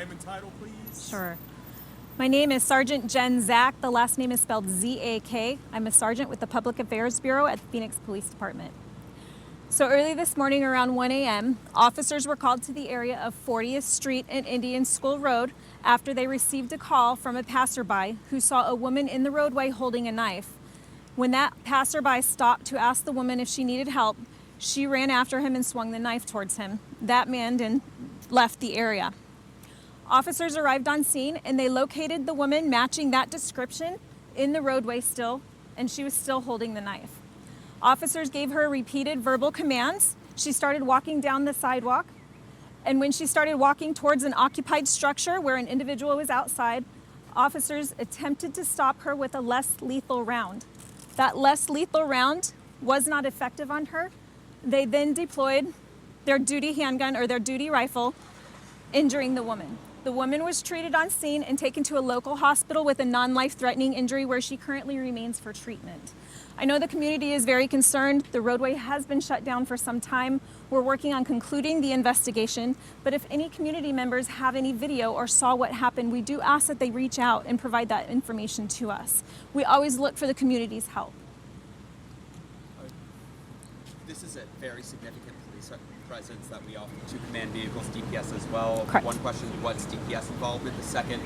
name and title, please? Sure. My name is Sergeant Jen Zak. The last name is spelled Z-A-K. I'm a sergeant with the Public Affairs Bureau at the Phoenix Police Department. So early this morning around 1 a.m., officers were called to the area of 40th Street and Indian School Road after they received a call from a passerby who saw a woman in the roadway holding a knife. When that passerby stopped to ask the woman if she needed help, she ran after him and swung the knife towards him. That man then left the area. Officers arrived on scene and they located the woman matching that description in the roadway still, and she was still holding the knife. Officers gave her repeated verbal commands. She started walking down the sidewalk, and when she started walking towards an occupied structure where an individual was outside, officers attempted to stop her with a less lethal round. That less lethal round was not effective on her. They then deployed their duty handgun or their duty rifle, injuring the woman. The woman was treated on scene and taken to a local hospital with a non-life-threatening injury where she currently remains for treatment. I know the community is very concerned. The roadway has been shut down for some time. We're working on concluding the investigation, but if any community members have any video or saw what happened, we do ask that they reach out and provide that information to us. We always look for the community's help. This is a very significant police presence that we offer to command vehicles, DPS as well. Correct. One question, what's DPS involved with? The second,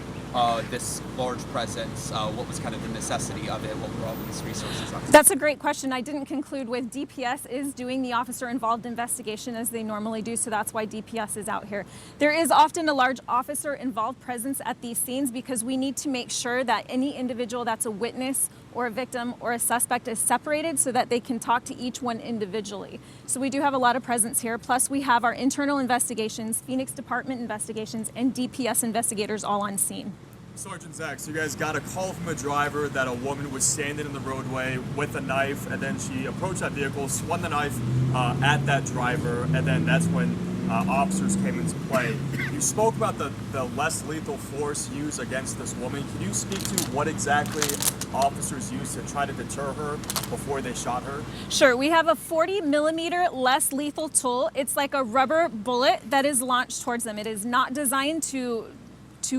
this large presence, what was kind of the necessity of it? What were all these resources on? That's a great question. I didn't conclude with DPS is doing the officer-involved investigation as they normally do, so that's why DPS is out here. There is often a large officer-involved presence at these scenes because we need to make sure that any individual that's a witness or a victim or a suspect is separated so that they can talk to each one individually. So we do have a lot of presence here. Plus we have our internal investigations, Phoenix Department investigations, and DPS investigators all on scene. Sergeant Zak, so you guys got a call from a driver that a woman was standing in the roadway with a knife, and then she approached that vehicle, swung the knife at that driver, and then that's when officers came into play. You spoke about the less lethal force used against this woman. Can you speak to what exactly officers used to try to deter her before they shot her? Sure, we have a 40-millimeter less lethal tool. It's like a rubber bullet that is launched towards them. It is not designed to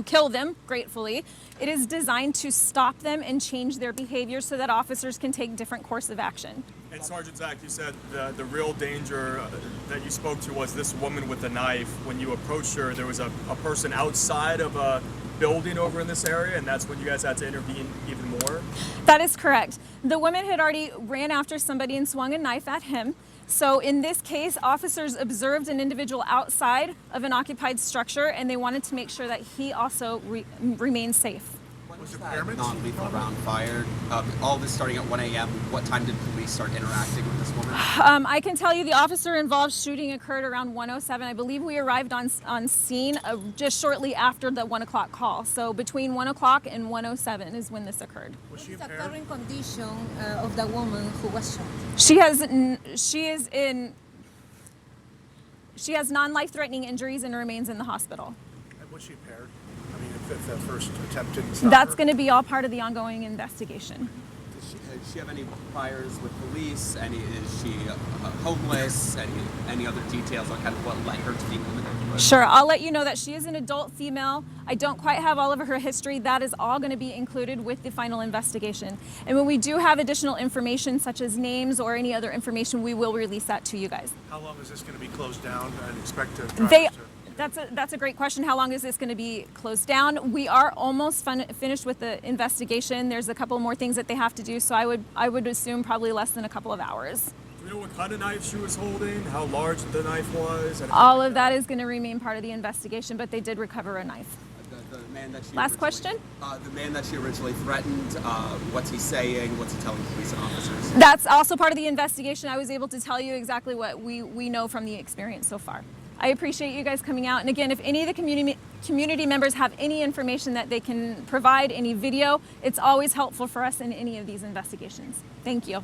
kill them, gratefully. It is designed to stop them and change their behavior so that officers can take different course of action. And Sergeant Zak, you said the real danger that you spoke to was this woman with the knife. When you approached her, there was a person outside of a building over in this area, and that's when you guys had to intervene even more? That is correct. The woman had already ran after somebody and swung a knife at him. So in this case, officers observed an individual outside of an occupied structure, and they wanted to make sure that he also remained safe. When was that non-lethal round fired? All this starting at 1 a.m. What time did police start interacting with this woman? I can tell you the officer involved shooting occurred around 1:07. I believe we arrived on scene just shortly after the 1 o'clock call. So between 1 o'clock and 1:07 is when this occurred. What is the current condition of the woman who was shot? She has non-life-threatening injuries and remains in the hospital. And was she impaired? I mean, if the first attempt didn't stop That's her? going to be all part of the ongoing investigation. Does she have any priors with police? Is she homeless? Any other details on kind of what led her to being limited? Sure, I'll let you know that she is an adult female. I don't quite have all of her history. That is all going to be included with the final investigation. And when we do have additional information, such as names or any other information, we will release that to you guys. How long is this going to be closed down and expect to drivers to... That's a great question. How long is this going to be closed down? We are almost finished with the investigation. There's a couple more things that they have to do, so I would assume probably less than a couple of hours. Do you know what kind of knife she was holding? How large the knife was? All of that is going to remain part of the investigation, but they did recover a knife. The man that she Last question? The man that she originally threatened, what's he saying? What's he telling police and officers? That's also part of the investigation. I was able to tell you exactly what we know from the experience so far. I appreciate you guys coming out. And again, if any of the community members have any information that they can provide, any video, it's always helpful for us in any of these investigations. Thank you.